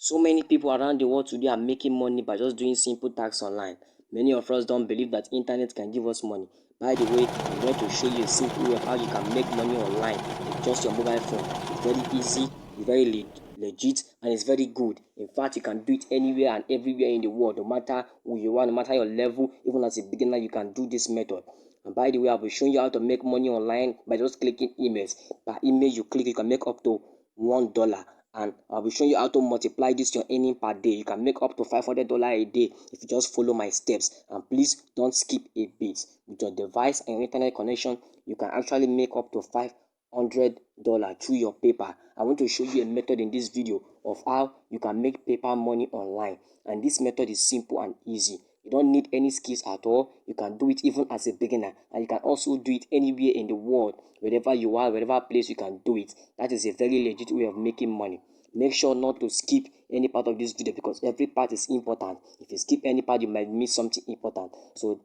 So many people around the world today are making money by just doing simple tasks online. Many of us don't believe that internet can give us money. By the way, I want to show you a simple way of how you can make money online with just your mobile phone. It's very easy, it's very legit, and it's very good. In fact, you can do it anywhere and everywhere in the world, no matter who you are, no matter your level. Even as a beginner, you can do this method. And by the way, I'll be showing you how to make money online by just clicking emails. Per email you click, you can make up to $1. And I'll be showing you how to multiply this your earning per day. You can make up to $500 a day if you just follow my steps. And please don't skip a bit. With your device and your internet connection, you can actually make up to $500 through your PayPal. I want to show you a method in this video of how you can make PayPal money online. And this method is simple and easy. You don't need any skills at all. You can do it even as a beginner, and you can also do it anywhere in the world. Wherever you are, wherever place, you can do it. That is a very legit way of making money. Make sure not to skip any part of this video because every part is important. If you skip any part, you might miss something important. So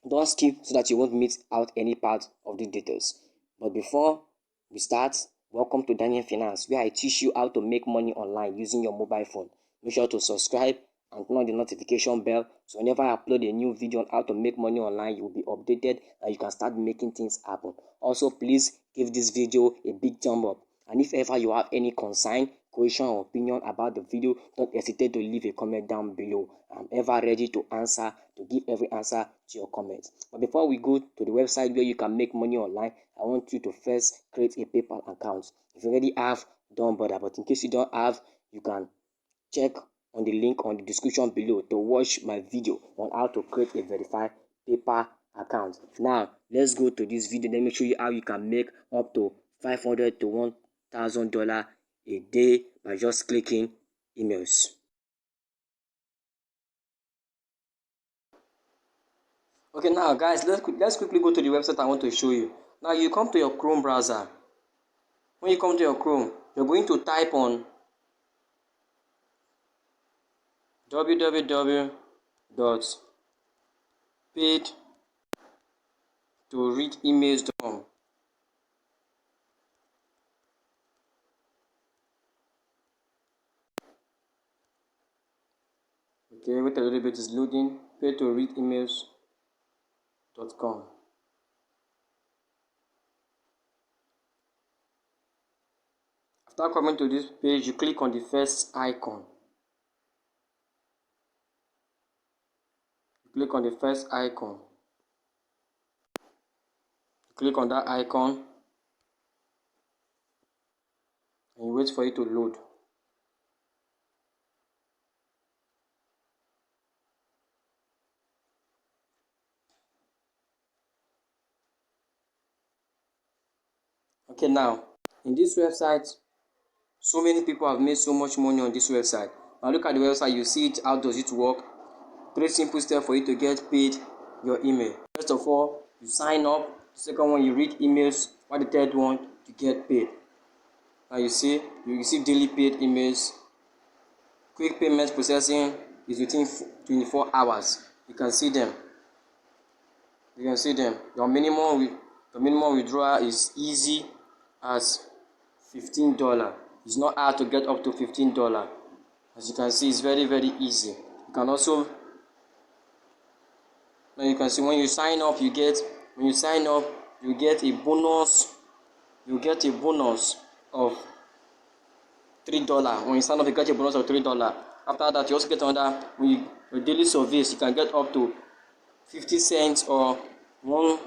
don't skip so that you won't miss out any part of the details. But before we start, welcome to Daniel Finance, where I teach you how to make money online using your mobile phone. Make sure to subscribe and turn on the notification bell so whenever I upload a new video on how to make money online, you will be updated and you can start making things happen. Also, please give this video a big thumb up. And if ever you have any concern, question, or opinion about the video, don't hesitate to leave a comment down below. I'm ever ready to answer, to give every answer to your comments. But before we go to the website where you can make money online, I want you to first create a PayPal account. If you already have, don't bother. But in case you don't have, you can check on the link on the description below to watch my video on how to create a verified PayPal account. Now, let's go to this video. Let me show you how you can make up to $500 to $1,000 a day by just clicking emails. Okay, now guys, let's quickly go to the website I want to show you. Now you come to your Chrome browser. When you come to your Chrome, you're going to type on www.paidtoreademails.com. Okay, wait a little bit, it's loading. Paidtoreademails.com. After coming to this page, you click on the first icon. Click on the first icon. Click on that icon and you wait for it to load. Okay, now in this website, so many people have made so much money on this website. Now look at the website, you see it. How does it work? 3 simple steps for you to get paid your email. First of all, you sign up. The second one, you read emails. What the third one, to get paid. Now you see, you receive daily paid emails. Quick payment processing is within 24 hours. You can see them. Your minimum withdrawal is easy as $15. It's not hard to get up to $15. As you can see, it's very easy. You can also, now you can see when you sign up, you get a bonus. You get a bonus of $3. When you sign up, you get a bonus of $3. After that, you also get another, your daily surveys, you can get up to 50 cents or $1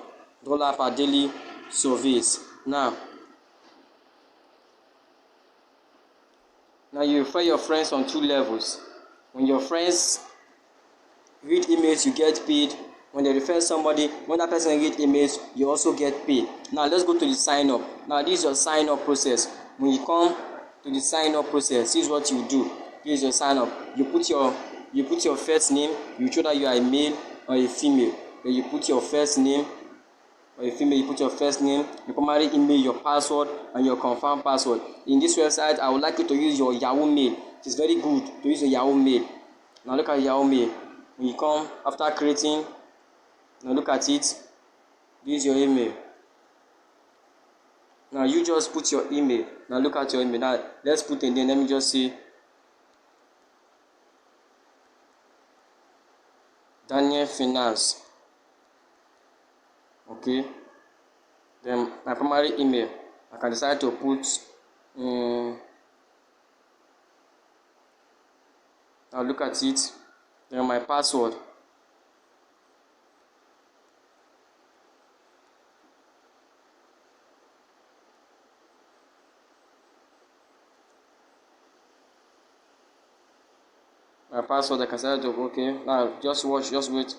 per daily surveys. Now you refer your friends on 2 levels. When your friends read emails, you get paid. When they refer somebody, when that person read emails, you also get paid. Now let's go to the sign up. Now this is your sign up process. When you come to the sign up process, this is what you do. This is your sign up. You put your first name. You show that you are a male or a female. Then you put your first name, or a female, you put your first name, your primary email, your password, and your confirmed password. In this website, I would like you to use your Yahoo Mail. It is very good to use your Yahoo Mail. Now look at Yahoo Mail. When you come after creating, now look at it. This is your email. Now you just put your email. Now look at your email. Now let's put a name. Let me just say Daniel Finance. Okay, then my primary email, I can decide to put I'll look at it. Then my password. My password, I can decide to, okay, now just watch, just wait.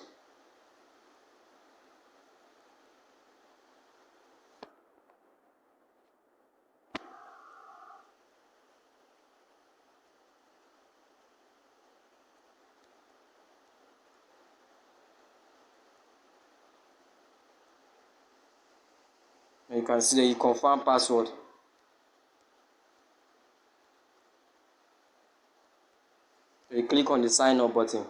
And you can see that you confirm password. You click on the sign up button.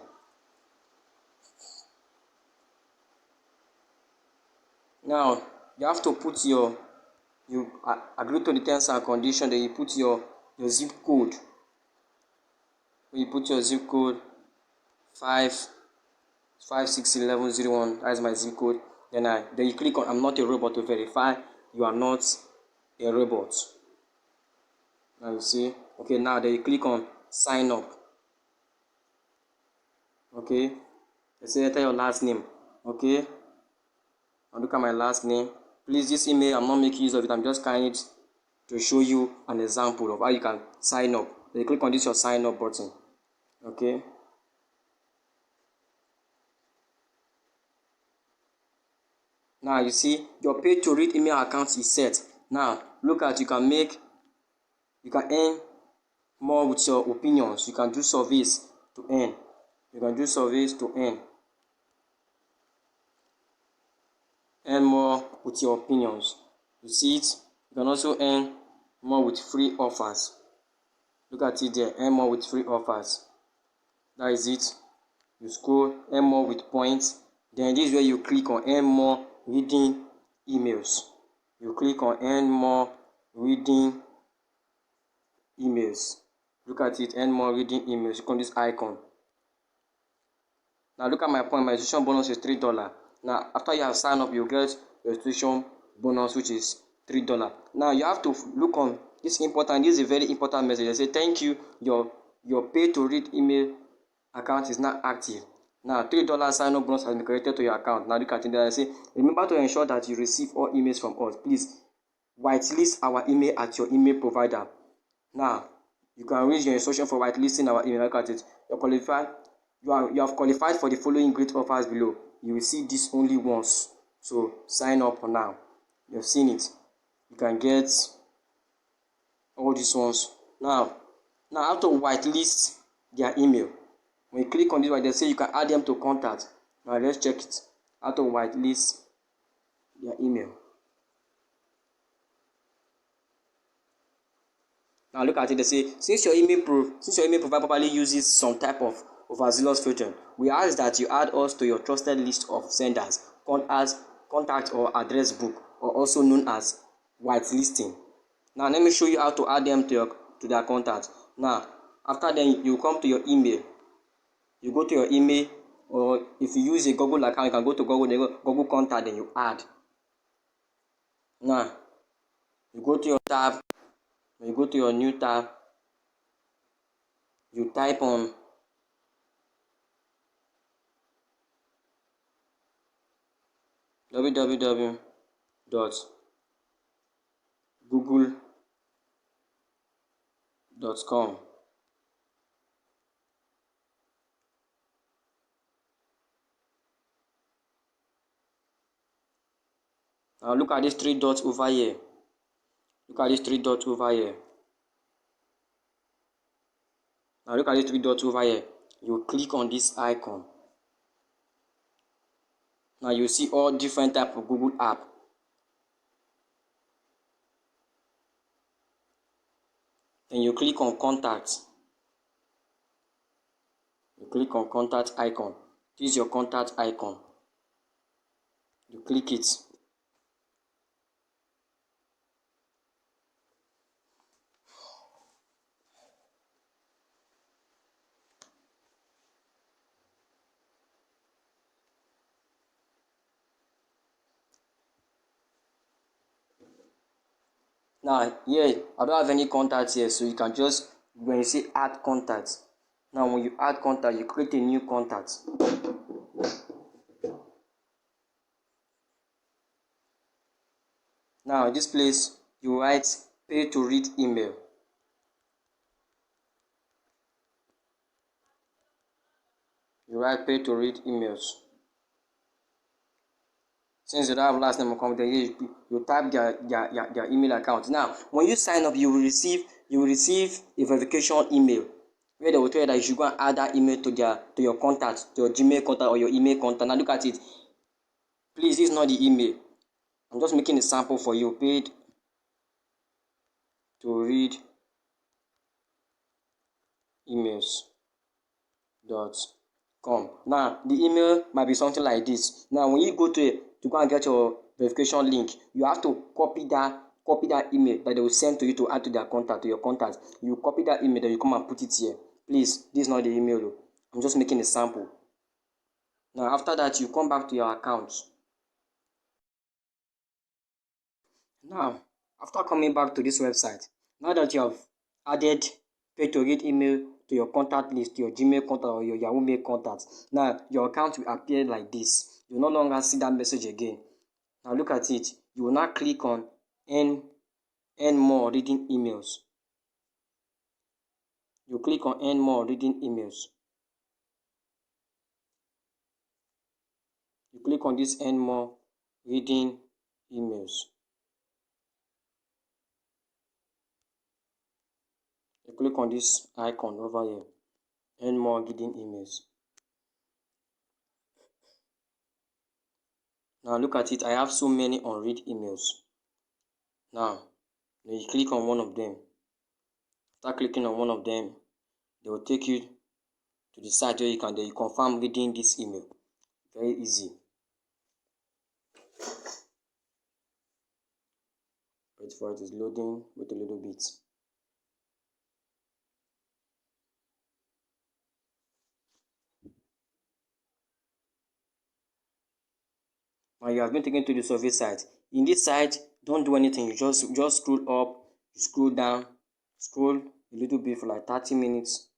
Now you have to put you agree to the terms and condition, then you put your zip code. When you put your zip code 5561101, that is my zip code. Then you click on I'm not a robot to verify you are not a robot. Now you see, okay, now then you click on sign up. Okay, you say enter your last name. Okay, I'll look at my last name. Please, this email I'm not making use of it, I'm just carrying it to show you an example of how you can sign up. Then you click on this your sign up button. Okay, now you see your pay to read email account is set. Now look at, you can earn more with your opinions. You can do surveys to earn. You can do surveys to earn more with your opinions. You see it. You can also earn more with free offers. Look at it there, earn more with free offers. That is it. You scroll, earn more with points. Then this is where you click on earn more reading emails. You click on earn more reading emails. Look at it, earn more reading emails. Click on this icon. Now look at my point. My registration bonus is $3. Now after you have signed up, you get registration bonus, which is $3. Now you have to look on this important. This is a very important message. They say thank you. Your pay to read email account is now active. Now $3 sign up bonus has been credited to your account. Now look at it there. I say remember to ensure that you receive all emails from us. Please whitelist our email at your email provider. Now you can read your instruction for whitelisting our email. Look at it. You're qualified. You have qualified for the following great offers below. You will see this only once. So sign up for now. You've seen it. You can get all these ones. Now how to whitelist their email. When you click on this one, they say you can add them to contact. Now let's check it. How to whitelist their email. Now look at it. They say since your email provider probably uses some type of overzealous filtering, we ask that you add us to your trusted list of senders, contact or address book, or also known as whitelisting. Now let me show you how to add them to their contact. Now after then you come to your email. You go to your email, or if you use a Google account, you can go to Google contact, then you add. Now you go to your tab. When you go to your new tab, you type on www.google.com. Now look at these three dots over here. Look at these three dots over here. Now look at these three dots over here. You click on this icon. Now you see all different type of Google app. Then you click on contact. You click on contact icon. This is your contact icon. You click it. Now here I don't have any contacts here, so you can just, when you say add contacts, now when you add contact, you create a new contact. Now in this place you write pay to read email. You write pay to read emails. Since you don't have last name or company, you type their email account. Now when you sign up, you will receive a verification email where they will tell you that you should go and add that email to your contact, to your Gmail contact or your email contact. Now look at it. Please, this is not the email. I'm just making a sample for you. Paid to read emails.com. Now the email might be something like this. Now when you go to go and get your verification link, you have to copy that email that they will send to you to add to their contact, to your contact. You copy that email, then you come and put it here. Please, this is not the email. I'm just making a sample. Now after that, you come back to your account. Now after coming back to this website, now that you have added pay to read email to your contact list, your Gmail contact or your Yahoo Mail contacts, now your account will appear like this. You will no longer see that message again. Now look at it. You will now click on earn more reading emails. You click on earn more reading emails. You click on this earn more reading emails. You click on this icon over here, earn more reading emails. Now look at it. I have so many unread emails. Now you click on one of them. After clicking on one of them, they will take you to the site where you confirm reading this email. Very easy. Wait for it, is loading. Wait a little bit. Now you have been taken to the survey site. In this site, don't do anything. You just scroll up, you scroll down, scroll a little bit for like 30 minutes.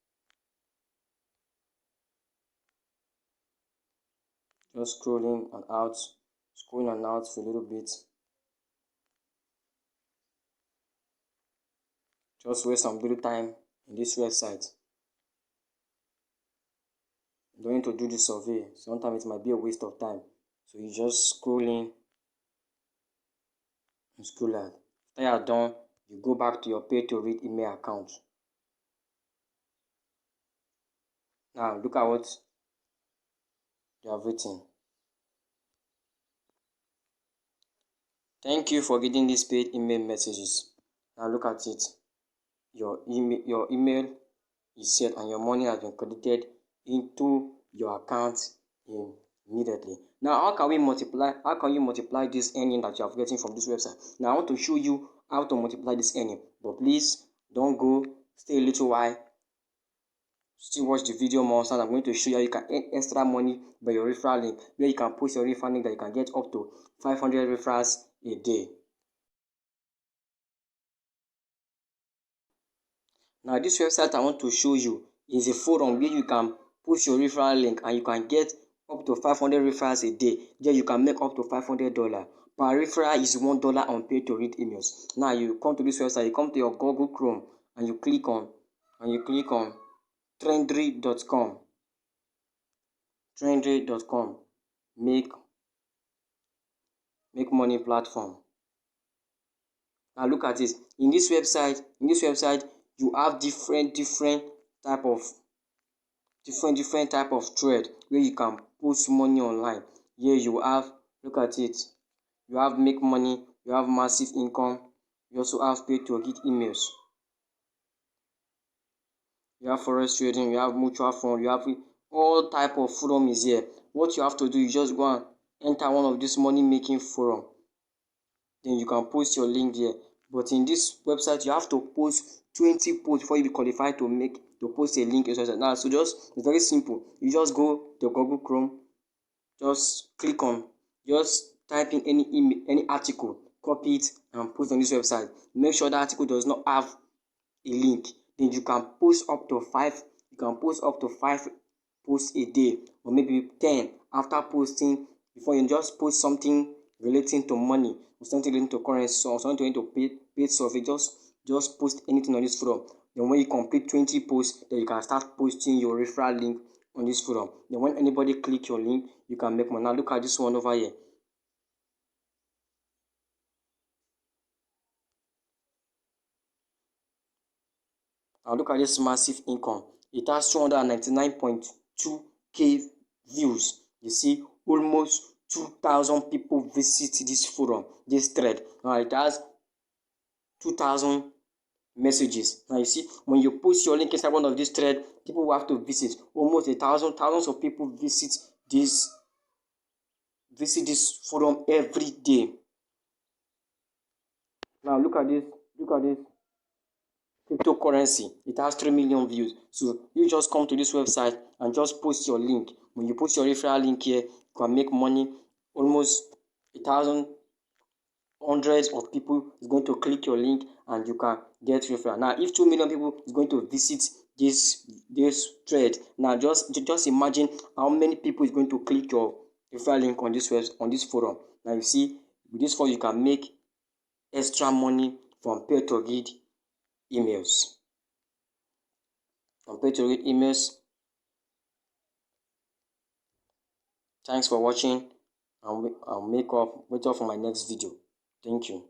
Just scrolling and out for a little bit. Just waste some little time in this website. You don't need to do the survey. Sometimes it might be a waste of time. So you just scroll in and scroll out. After you are done, you go back to your pay to read email account. Now look at what you have written. Thank you for getting these paid email messages. Now look at it. Your email is set and your money has been credited into your account immediately. Now how can you multiply this earning that you are getting from this website? Now I want to show you how to multiply this earning, but please don't go, stay a little while, still watch the video more. So I'm going to show you how you can earn extra money by your referral link, where you can post your referral link that you can get up to 500 referrals a day. Now this website I want to show you is a forum where you can post your referral link and you can get up to 500 referrals a day. There you can make up to $500. Per referral is $1 on pay to read emails. Now you come to this website, you come to your Google Chrome and you click on Trendry.com. Trendry.com. Make money platform. Now look at it. In this website, you have different type of thread where you can post money online. Here you have, look at it, you have make money, you have massive income, you also have pay to read emails, you have forex trading, you have mutual fund, you have all type of forum is here. What you have to do is just go and enter one of this money making forum, then you can post your link there. But in this website you have to post 20 posts before you be qualified to post a link in website. Now so it's very simple. You just go to Google Chrome, just type in any email, any article copy it and post on this website. Make sure that article does not have a link. Then you can post up to 5 posts a day, or maybe 10. After posting, before you just post something relating to money, or something relating to currency, or something relating to paid survey. Just post anything on this forum. Then when you complete 20 posts, then you can start posting your referral link on this forum. Then when anybody click your link, you can make money. Now look at this one over here. Now look at this massive income. It has 299.2k views. You see, almost 2,000 people visit this forum, this thread. Now it has 2,000 messages. Now you see, when you post your link inside one of this thread, people will have to visit. Almost thousands of people visit this forum every day. Now look at this. Look at this. Cryptocurrency, it has 3 million views. So you just come to this website and just post your link. When you post your referral link here, you can make money. Almost 1,000, hundreds of people is going to click your link and you can get referral. Now if 2 million people is going to visit this thread, now just imagine how many people is going to click your referral link on this forum. Now you see, with this forum you can make extra money from pay to read emails. Compared to read emails. Thanks for watching, and I'll wait up for my next video. Thank you.